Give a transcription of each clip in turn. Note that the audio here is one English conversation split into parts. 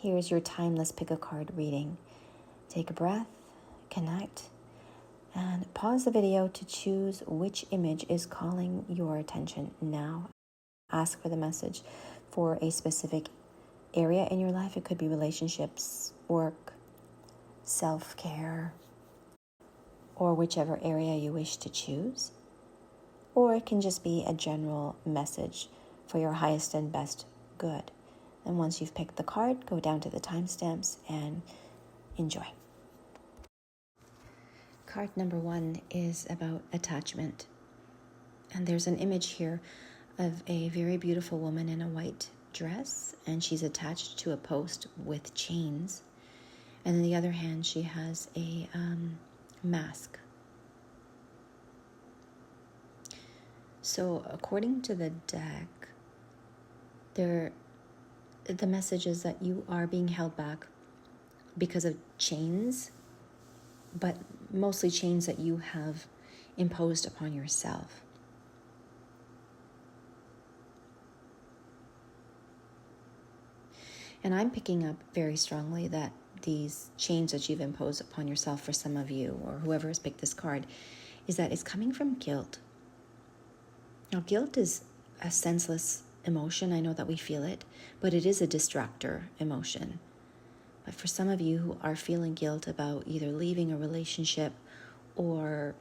Here's your timeless pick a card reading. Take a breath, connect, and pause the video to choose which image is calling your attention now. Ask for the message for a specific area in your life. It could be relationships, work, self-care, or whichever area you wish to choose. Or it can just be a general message for your highest and best good. And once you've picked the card, go down to the timestamps and enjoy. Card number 1 is about attachment. And there's an image here of a very beautiful woman in a white dress, and she's attached to a post with chains. And on the other hand, she has a mask. So according to the deck, the message is that you are being held back because of chains, but mostly chains that you have imposed upon yourself. And I'm picking up very strongly that these chains that you've imposed upon yourself, for some of you, or whoever has picked this card, is that it's coming from guilt. Now, guilt is a senseless emotion. I know that we feel it, but it is a distractor emotion. But for some of you who are feeling guilt about either leaving a relationship or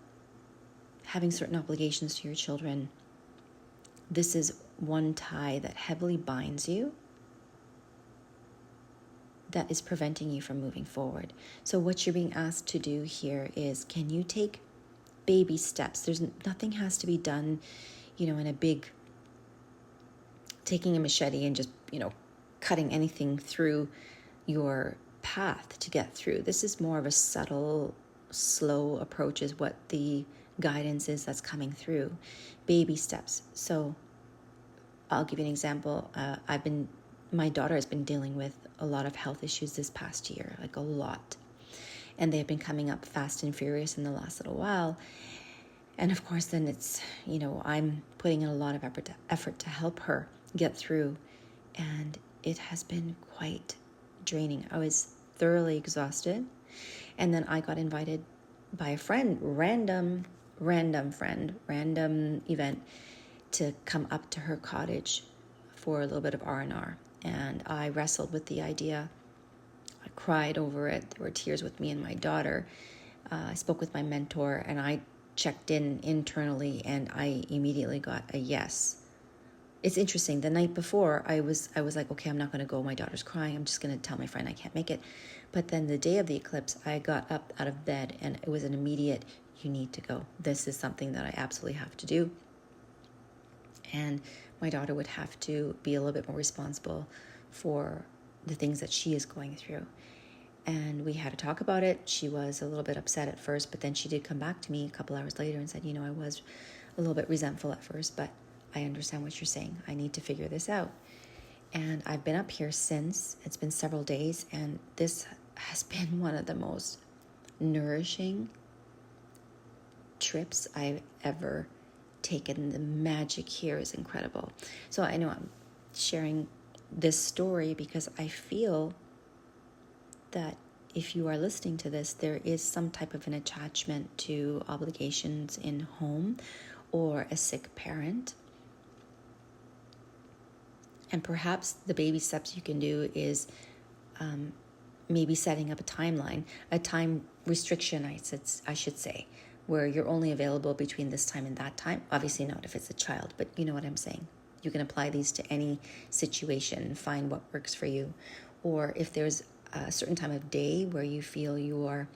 having certain obligations to your children, this is one tie that heavily binds you, that is preventing you from moving forward. So what you're being asked to do here is, can you take baby steps? Nothing has to be done, in a big, taking a machete and just, cutting anything through your path to get through. This is more of a subtle, slow approach is what the guidance is that's coming through. Baby steps. So I'll give you an example. My daughter has been dealing with a lot of health issues this past year, like a lot. And they've been coming up fast and furious in the last little while. And of course, then it's, I'm putting in a lot of effort to help her get through. And it has been quite draining. I was thoroughly exhausted. And then I got invited by a friend, random event, to come up to her cottage for a little bit of R&R. And I wrestled with the idea. I cried over it. There were tears with me and my daughter. I spoke with my mentor, and I checked in internally, and I immediately got a yes. It's interesting. The night before, I was like, okay, I'm not going to go. My daughter's crying. I'm just going to tell my friend I can't make it. But then the day of the eclipse, I got up out of bed, and it was an immediate, you need to go. This is something that I absolutely have to do. And my daughter would have to be a little bit more responsible for the things that she is going through. And we had to talk about it. She was a little bit upset at first, but then she did come back to me a couple hours later and said, I was a little bit resentful at first, but I understand what you're saying. I need to figure this out. And I've been up here since. It's been several days, and this has been one of the most nourishing trips I've ever taken. The magic here is incredible. So I know I'm sharing this story because I feel that if you are listening to this, there is some type of an attachment to obligations in home or a sick parent. And perhaps the baby steps you can do is maybe setting up a timeline, a time restriction, I should say, where you're only available between this time and that time. Obviously not if it's a child, but you know what I'm saying. You can apply these to any situation, find what works for you. Or if there's a certain time of day where you feel you are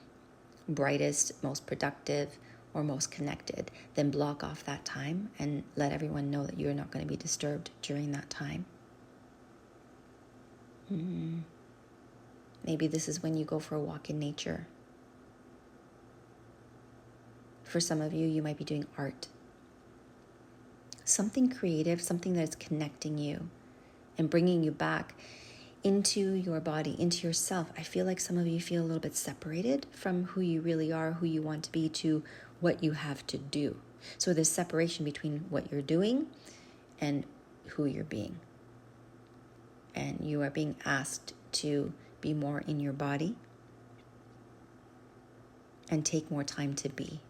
brightest, most productive, or most connected, then block off that time and let everyone know that you're not going to be disturbed during that time. Maybe this is when you go for a walk in nature. For some of you, you might be doing art. Something creative, something that's connecting you and bringing you back into your body, into yourself. I feel like some of you feel a little bit separated from who you really are, who you want to be, to what you have to do. So there's separation between what you're doing and who you're being. And you are being asked to be more in your body and take more time to be.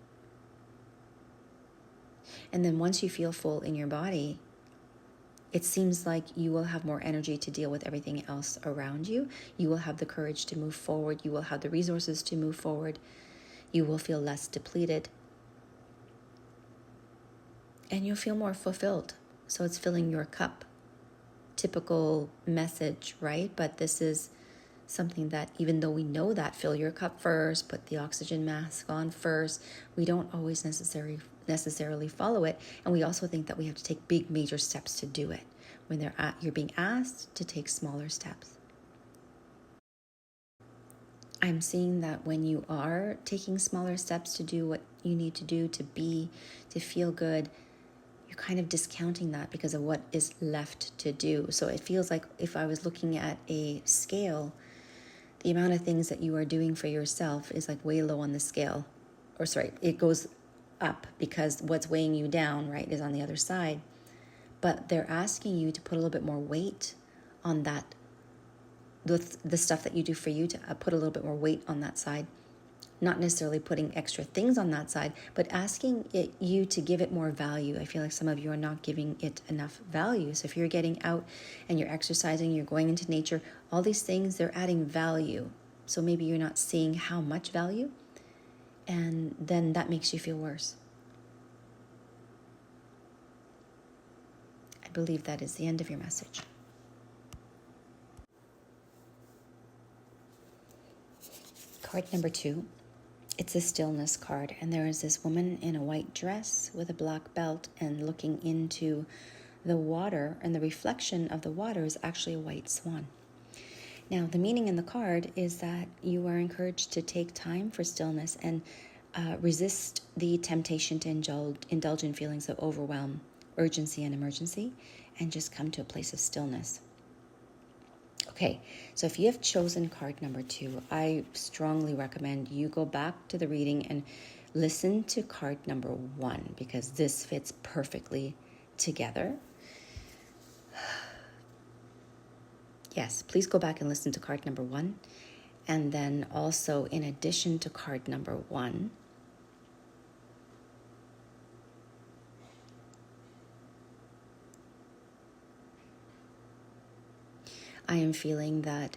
And then once you feel full in your body, it seems like you will have more energy to deal with everything else around you. You will have the courage to move forward. You will have the resources to move forward. You will feel less depleted. And you'll feel more fulfilled. So it's filling your cup. Typical message, right? But this is something that, even though we know that, fill your cup first, put the oxygen mask on first, we don't always necessarily follow it. And we also think that we have to take big major steps to do it when you're being asked to take smaller steps. I'm seeing that when you are taking smaller steps to do what you need to do to be, to feel good, you're kind of discounting that because of what is left to do. So it feels like if I was looking at a scale, the amount of things that you are doing for yourself is like way low on the scale. Or sorry, it goes up because what's weighing you down, right, is on the other side. But they're asking you to put a little bit more weight on that, the stuff that you do for you, to put a little bit more weight on that side. Not necessarily putting extra things on that side, but asking you to give it more value. I feel like some of you are not giving it enough value. So if you're getting out and you're exercising, you're going into nature, all these things, they're adding value. So maybe you're not seeing how much value, and then that makes you feel worse. I believe that is the end of your message. Card number 2. It's a stillness card, and there is this woman in a white dress with a black belt and looking into the water, and the reflection of the water is actually a white swan. Now, the meaning in the card is that you are encouraged to take time for stillness and resist the temptation to indulge in feelings of overwhelm, urgency, and emergency, and just come to a place of stillness. Okay, so if you have chosen card number 2, I strongly recommend you go back to the reading and listen to card number 1, because this fits perfectly together. Yes, please go back and listen to card number 1. And then also, in addition to card number 1, I am feeling that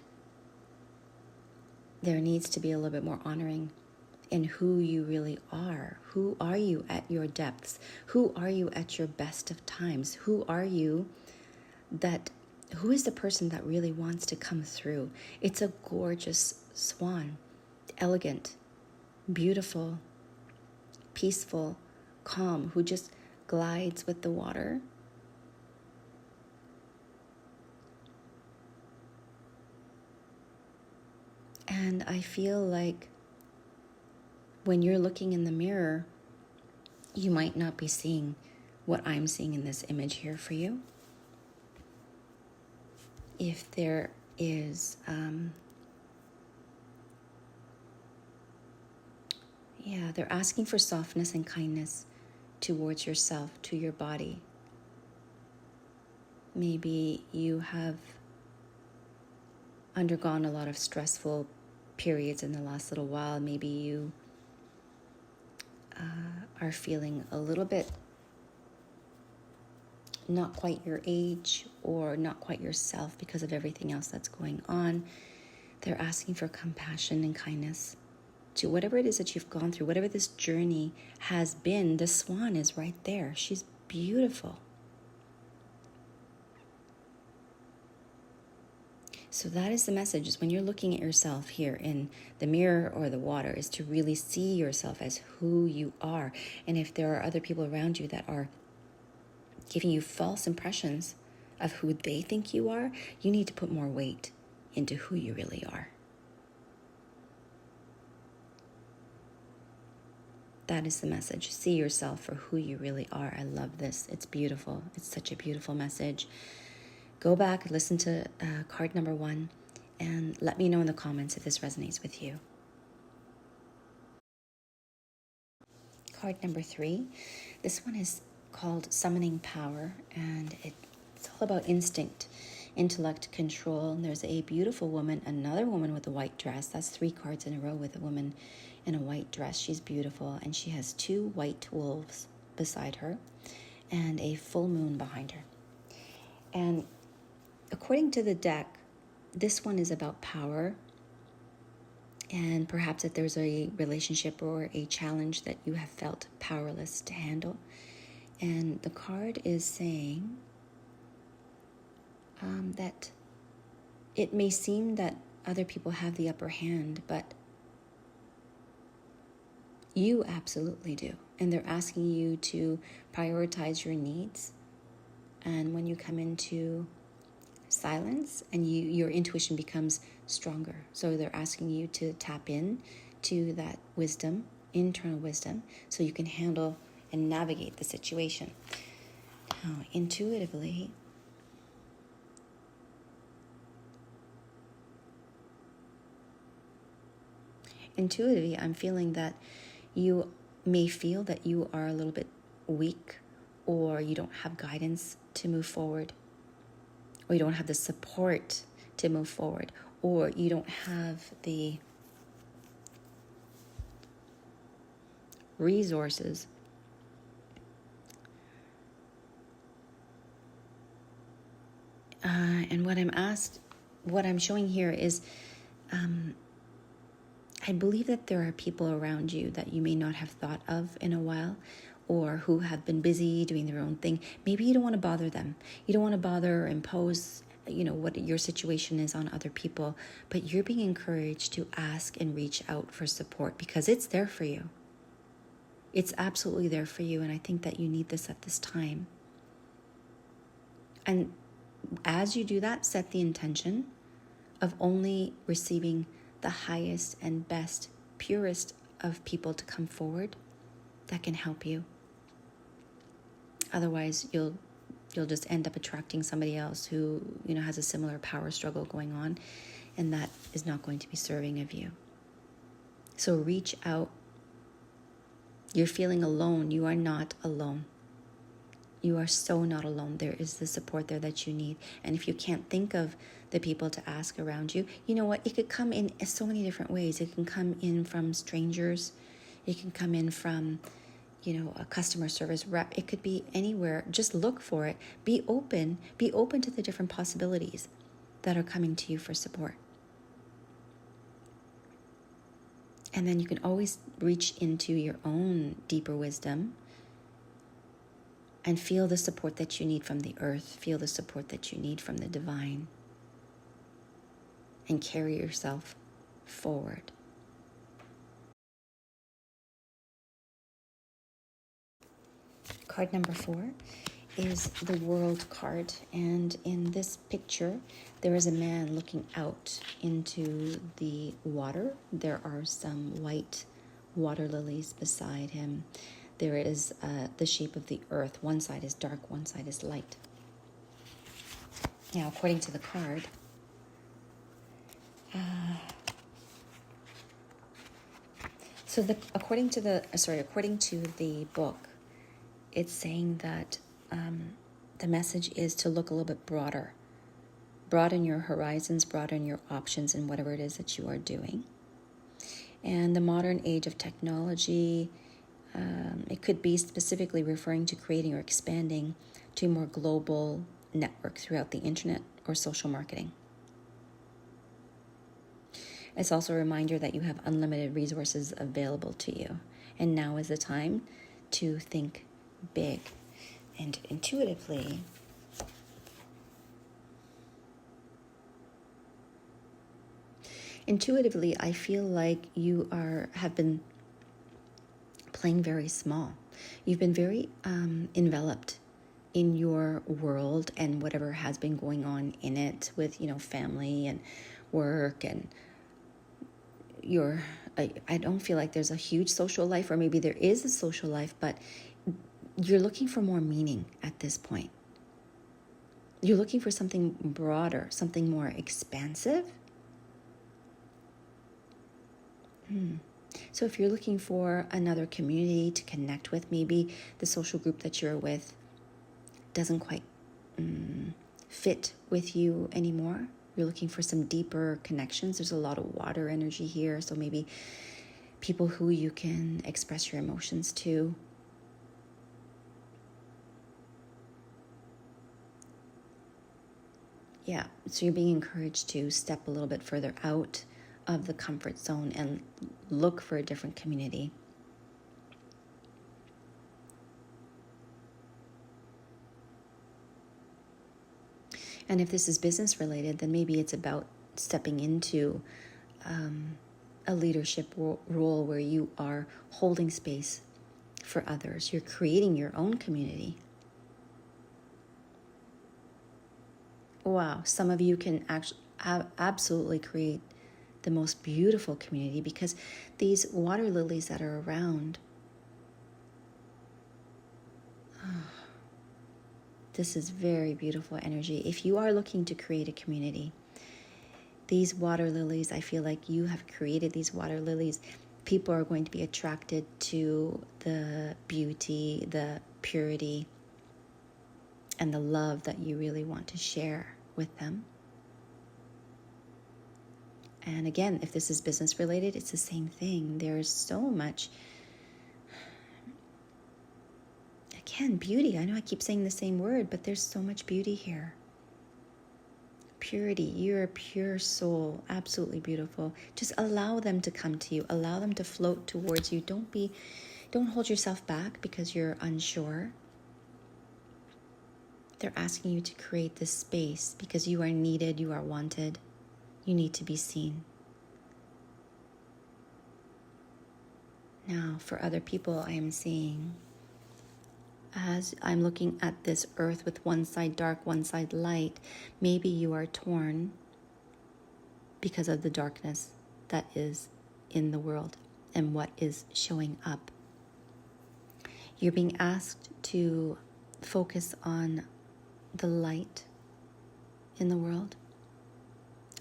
there needs to be a little bit more honoring in who you really are. Who are you at your depths? Who are you at your best of times? Who is the person that really wants to come through? It's a gorgeous swan, elegant, beautiful, peaceful, calm, who just glides with the water. And I feel like when you're looking in the mirror, you might not be seeing what I'm seeing in this image here for you. If there is, they're asking for softness and kindness towards yourself, to your body. Maybe you have undergone a lot of stressful periods in the last little while. Maybe you are feeling a little bit not quite your age or not quite yourself because of everything else that's going on. They're asking for compassion and kindness to whatever it is that you've gone through, whatever this journey has been. The swan is right there. She's beautiful. So that is the message, is when you're looking at yourself here in the mirror or the water, is to really see yourself as who you are. And if there are other people around you that are giving you false impressions of who they think you are, you need to put more weight into who you really are. That is the message. See yourself for who you really are. I love this. It's beautiful. It's such a beautiful message. Go back, listen to card number 1, and let me know in the comments if this resonates with you. Card number 3. This one is called Summoning Power, and it's all about instinct. intellect, control. And there's a beautiful woman, another woman with a white dress. That's 3 cards in a row with a woman in a white dress. She's beautiful, and she has 2 white wolves beside her and a full moon behind her. And according to the deck, this one is about power, and perhaps that there's a relationship or a challenge that you have felt powerless to handle. And the card is saying that it may seem that other people have the upper hand, but you absolutely do. And they're asking you to prioritize your needs. And when you come into silence, and your intuition becomes stronger. So they're asking you to tap in to that wisdom, internal wisdom, so you can handle and navigate the situation. Now, intuitively, I'm feeling that you may feel that you are a little bit weak, or you don't have guidance to move forward, or you don't have the support to move forward, or you don't have the resources and what I'm showing here is I believe that there are people around you that you may not have thought of in a while, or who have been busy doing their own thing. Maybe you don't want to bother them. You don't want to bother or impose, what your situation is on other people, but you're being encouraged to ask and reach out for support, because it's there for you. It's absolutely there for you, and I think that you need this at this time. And as you do that, set the intention of only receiving the highest and best, purest of people to come forward that can help you. Otherwise, you'll just end up attracting somebody else who, has a similar power struggle going on, and that is not going to be serving of you. So reach out. You're feeling alone. You are not alone. You are so not alone. There is the support there that you need. And if you can't think of the people to ask around you, you know what? It could come in so many different ways. It can come in from strangers. It can come in from, a customer service rep. It could be anywhere. Just look for it. Be open. Be open to the different possibilities that are coming to you for support. And then you can always reach into your own deeper wisdom and feel the support that you need from the earth, feel the support that you need from the divine, and carry yourself forward. Card number 4 is the World card, and in this picture, there is a man looking out into the water. There are some white water lilies beside him. There is the shape of the earth. One side is dark, one side is light. Now, according to the card, according to the book, it's saying that the message is to look a little bit broader. Broaden your horizons, broaden your options in whatever it is that you are doing. And the modern age of technology, it could be specifically referring to creating or expanding to a more global network throughout the internet or social marketing. It's also a reminder that you have unlimited resources available to you. And now is the time to think big. And intuitively, I feel like you have been playing very small. You've been very enveloped in your world and whatever has been going on in it with, family and work, and I don't feel like there's a huge social life, or maybe there is a social life, but you're looking for more meaning at this point. You're looking for something broader, something more expansive. So if you're looking for another community to connect with, maybe the social group that you're with doesn't quite fit with you anymore. You're looking for some deeper connections. There's a lot of water energy here, so maybe people who you can express your emotions to. Yeah, so you're being encouraged to step a little bit further out of the comfort zone and look for a different community. And if this is business related, then maybe it's about stepping into a leadership role where you are holding space for others. You're creating your own community. Wow, some of you can actually absolutely create the most beautiful community, because these water lilies that are around, this is very beautiful energy. If you are looking to create a community, these water lilies, I feel like you have created these water lilies. People are going to be attracted to the beauty, the purity, and the love that you really want to share with them. And again, if this is business related, it's the same thing. There's so much, again, beauty. I know I keep saying the same word, but there's so much beauty here. Purity. You're a pure soul, absolutely beautiful. Just allow them to come to you. Allow them to float towards you. Don't hold yourself back because you're unsure. They're asking you to create this space because you are needed, you are wanted. You need to be seen. Now, for other people, I am seeing, as I'm looking at this earth with one side dark, one side light, maybe you are torn because of the darkness that is in the world and what is showing up. You're being asked to focus on the light in the world,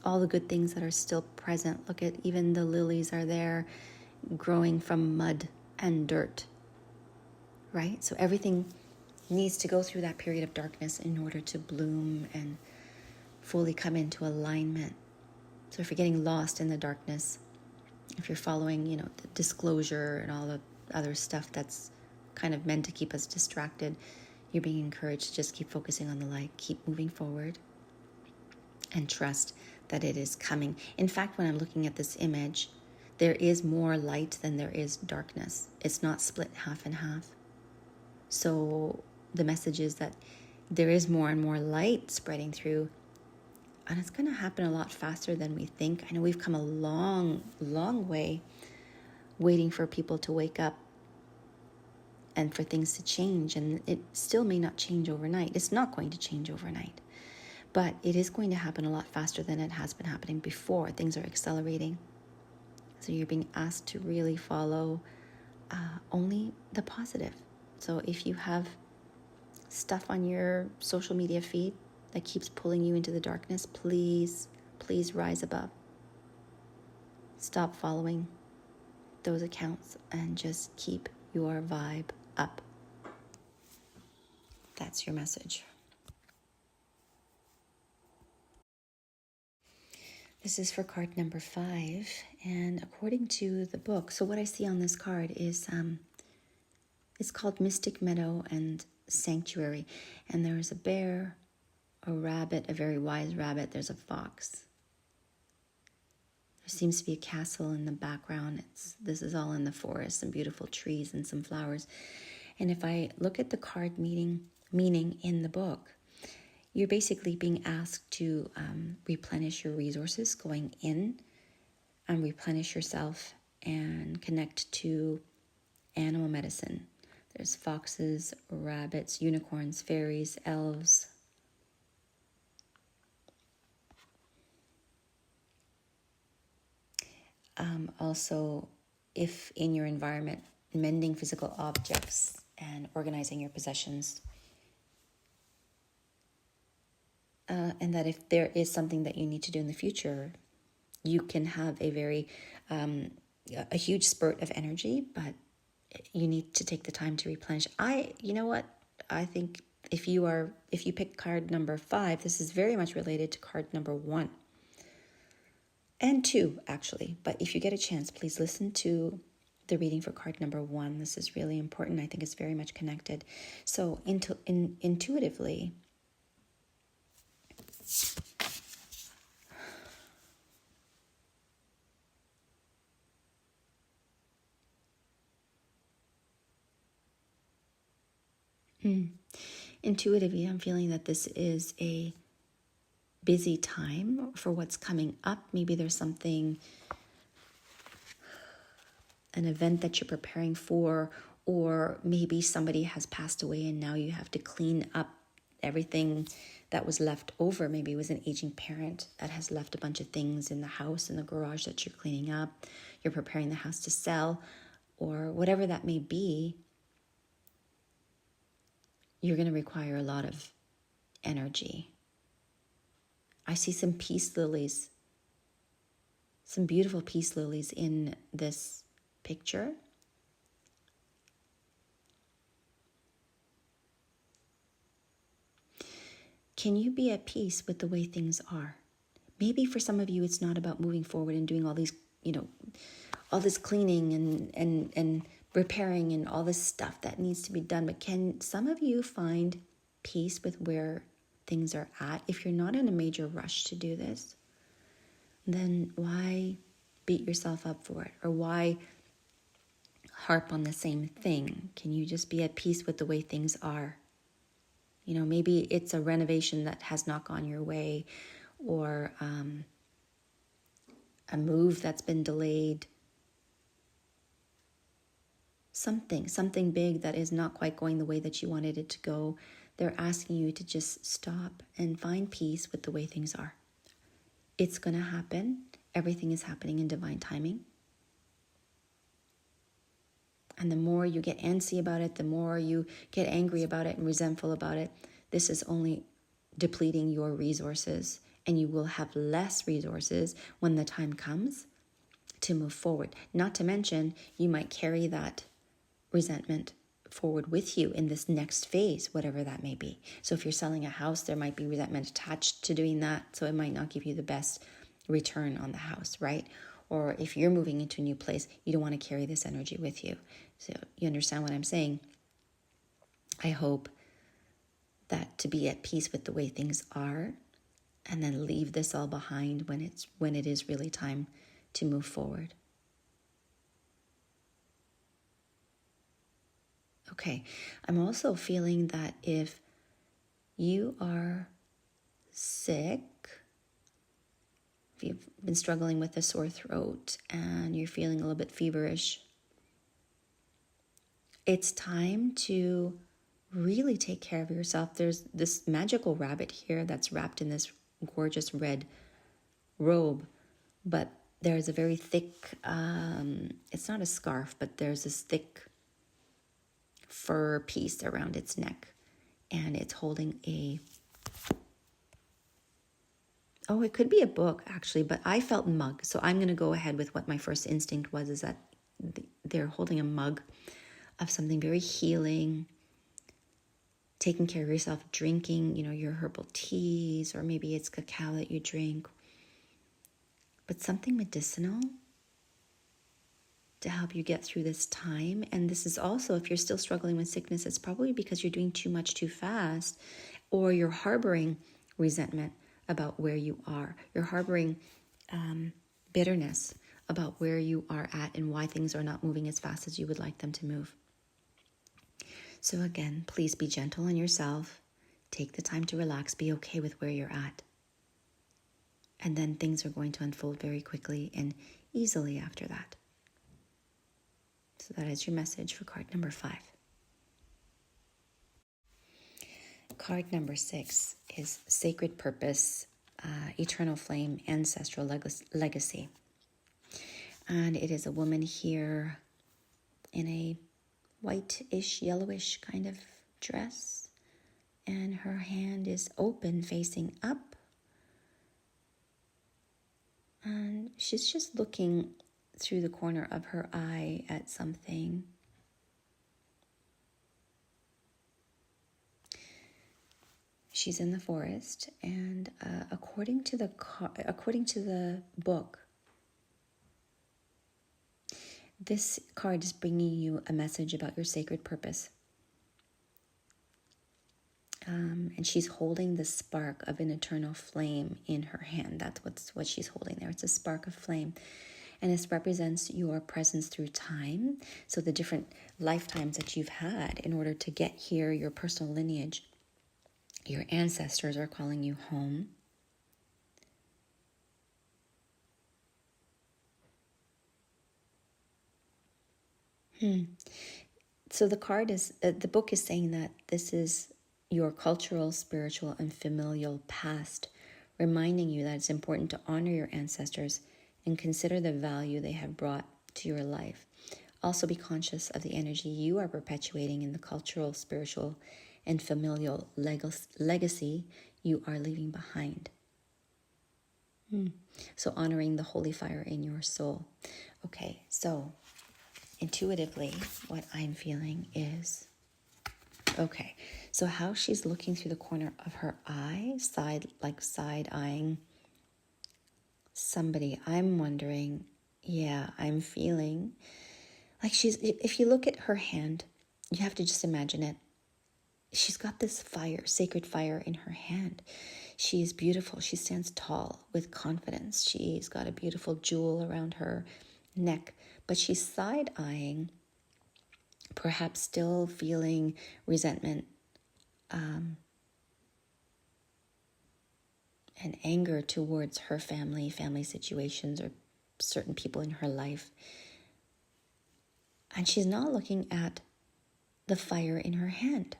all the good things that are still present. Look at, even the lilies are there growing from mud and dirt, right? So everything needs to go through that period of darkness in order to bloom and fully come into alignment. So if you're getting lost in the darkness, if you're following, the disclosure and all the other stuff that's kind of meant to keep us distracted, you're being encouraged to just keep focusing on the light, keep moving forward, and trust that it is coming. In fact, when I'm looking at this image, there is more light than there is darkness. It's not split half and half. So the message is that there is more and more light spreading through, and it's going to happen a lot faster than we think. I know we've come a long, long way waiting for people to wake up and for things to change, and it still may not change overnight. It's not going to change overnight, but it is going to happen a lot faster than it has been happening before. Things are accelerating. So you're being asked to really follow only the positive. So if you have stuff on your social media feed that keeps pulling you into the darkness, please rise above. Stop following those accounts and just keep your vibe up. That's your message. This is for card number 5, and according to the book, so what I see on this card is it's called Mystic Meadow and Sanctuary, and there's a bear, a rabbit, a very wise rabbit, there's a fox. There seems to be a castle in the background. This is all in the forest, some beautiful trees and some flowers. And if I look at the card meaning in the book, you're basically being asked to replenish your resources, going in and replenish yourself and connect to animal medicine. There's foxes, rabbits, unicorns, fairies, elves. Also, if in your environment, mending physical objects and organizing your possessions. And that if there is something that you need to do in the future, you can have a huge spurt of energy, but you need to take the time to replenish. You know what? I think if you pick card number 5, this is very much related to card number 1 and 2, actually. But if you get a chance, please listen to the reading for card number 1. This is really important. I think it's very much connected. So intuitively, intuitively, I'm feeling that this is a busy time for what's coming up. Maybe there's something, an event that you're preparing for, or maybe somebody has passed away and now you have to clean up everything that was left over. Maybe it was an aging parent that has left a bunch of things in the house, in the garage that you're cleaning up. You're preparing the house to sell, or whatever that may be. You're going to require a lot of energy. I see some peace lilies, some beautiful peace lilies in this picture. Can you be at peace with the way things are? Maybe for some of you, it's not about moving forward and doing all these, all this cleaning and repairing and all this stuff that needs to be done. But can some of you find peace with where things are at? If you're not in a major rush to do this, then why beat yourself up for it? Or why harp on the same thing? Can you just be at peace with the way things are? Maybe it's a renovation that has not gone your way, or a move that's been delayed. Something big that is not quite going the way that you wanted it to go. They're asking you to just stop and find peace with the way things are. It's going to happen. Everything is happening in divine timing. And the more you get antsy about it, the more you get angry about it and resentful about it, this is only depleting your resources, and you will have less resources when the time comes to move forward. Not to mention, you might carry that resentment forward with you in this next phase, whatever that may be. So if you're selling a house, there might be resentment attached to doing that, so it might not give you the best return on the house, right? Or if you're moving into a new place, you don't want to carry this energy with you. So you understand what I'm saying? I hope that to be at peace with the way things are, and then leave this all behind when it is really time to move forward. Okay, I'm also feeling that if you are sick, if you've been struggling with a sore throat and you're feeling a little bit feverish, it's time to really take care of yourself. There's this magical rabbit here that's wrapped in this gorgeous red robe, but there's a very thick, it's not a scarf, but there's this thick fur piece around its neck, and it's holding it could be a book actually, but I felt mug, so I'm going to go ahead with what my first instinct was, is that they're holding a mug of something very healing, taking care of yourself, drinking, your herbal teas, or maybe it's cacao that you drink, but something medicinal to help you get through this time. And this is also, if you're still struggling with sickness, it's probably because you're doing too much too fast, or you're harboring resentment about where you are. You're harboring bitterness about where you are at and why things are not moving as fast as you would like them to move. So again, please be gentle on yourself. Take the time to relax. Be okay with where you're at. And then things are going to unfold very quickly and easily after that. So that is your message for card number 5. Card number 6 is Sacred Purpose, Eternal Flame, Ancestral Legacy. And it is a woman here in a whitish, yellowish kind of dress. And her hand is open, facing up. And she's just looking through the corner of her eye at something. She's in the forest, and according to the book, this card is bringing you a message about your sacred purpose. And she's holding the spark of an eternal flame in her hand. That's what she's holding there. It's a spark of flame. And this represents your presence through time. So the different lifetimes that you've had in order to get here, your personal lineage. Your ancestors are calling you home. So the book is saying that this is your cultural, spiritual, and familial past, reminding you that it's important to honor your ancestors and consider the value they have brought to your life. Also be conscious of the energy you are perpetuating in the cultural, spiritual, and familial legacy you are leaving behind. So honoring the holy fire in your soul. Okay, so intuitively, what I'm feeling is, okay, so how she's looking through the corner of her eye, side-eyeing somebody, I'm wondering, I'm feeling like if you look at her hand, you have to just imagine it. She's got this fire, sacred fire in her hand. She is beautiful. She stands tall with confidence. She's got a beautiful jewel around her neck, but she's side-eyeing, perhaps still feeling resentment and anger towards her family situations, or certain people in her life. And she's not looking at the fire in her hand.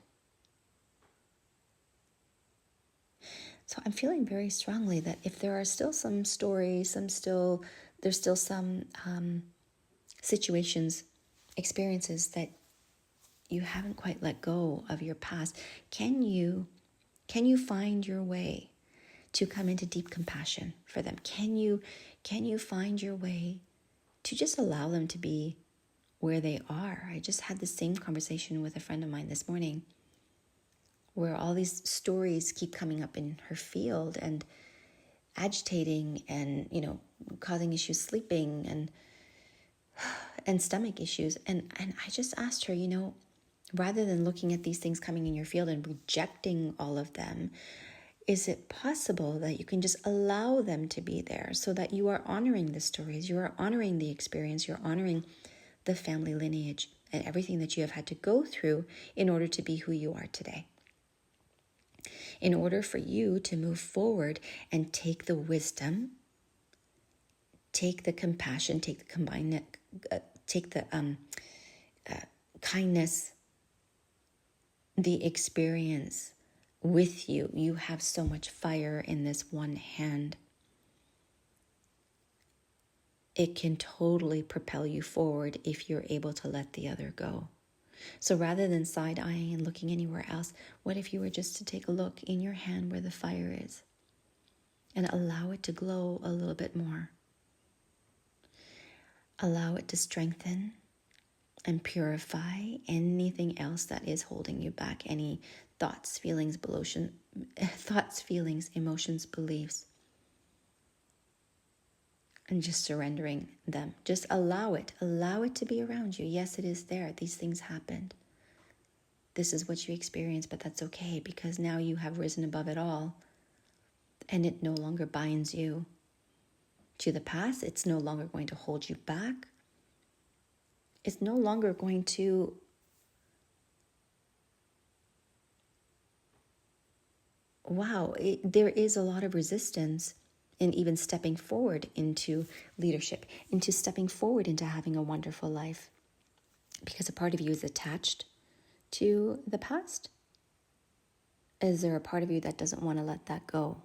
So I'm feeling very strongly that if there are still some stories, there's still some situations, experiences that you haven't quite let go of your past, can you find your way to come into deep compassion for them? Can you find your way to just allow them to be where they are? I just had the same conversation with a friend of mine this morning, where all these stories keep coming up in her field and agitating and, causing issues sleeping and stomach issues. And I just asked her, rather than looking at these things coming in your field and rejecting all of them, is it possible that you can just allow them to be there, so that you are honoring the stories, you are honoring the experience, you're honoring the family lineage and everything that you have had to go through in order to be who you are today? In order for you to move forward and take the wisdom, take the compassion, take the kindness, the experience with you. You have so much fire in this one hand. It can totally propel you forward if you're able to let the other go. So rather than side-eyeing and looking anywhere else, what if you were just to take a look in your hand where the fire is and allow it to glow a little bit more? Allow it to strengthen and purify anything else that is holding you back, any thoughts, feelings, emotions, beliefs, and just surrendering them. Just allow it to be around you. Yes, it is there. These things happened. This is what you experienced, but that's okay, because now you have risen above it all, and it no longer binds you to the past. It's no longer going to hold you back. It's no longer going to there is a lot of resistance in even stepping forward into leadership, into stepping forward into having a wonderful life, because a part of you is attached to the past. Is there a part of you that doesn't want to let that go?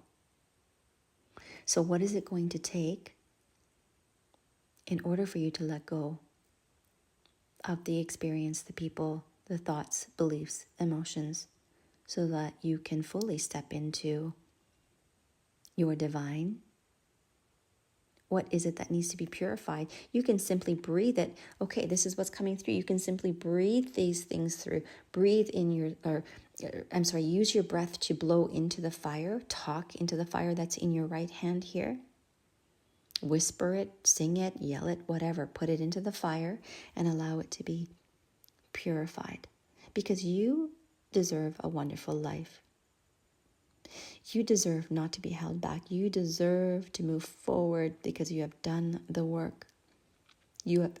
So what is it going to take in order for you to let go of the experience, the people, the thoughts, beliefs, emotions, so that you can fully step into your divine, What is it that needs to be purified? You can simply breathe it. Okay, this is what's coming through. You can simply breathe these things through. Breathe in use your breath to blow into the fire. Talk into the fire that's in your right hand here. Whisper it, sing it, yell it, whatever. Put it into the fire and allow it to be purified. Because you deserve a wonderful life. You deserve not to be held back. You deserve to move forward because you have done the work. You have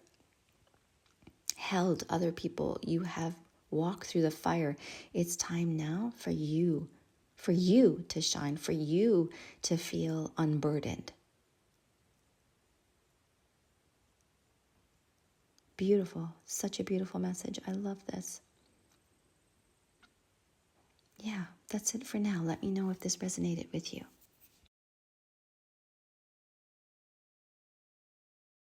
held other people. You have walked through the fire. It's time now for you to shine, for you to feel unburdened. Beautiful. Such a beautiful message. I love this. Yeah, that's it for now. Let me know if this resonated with you.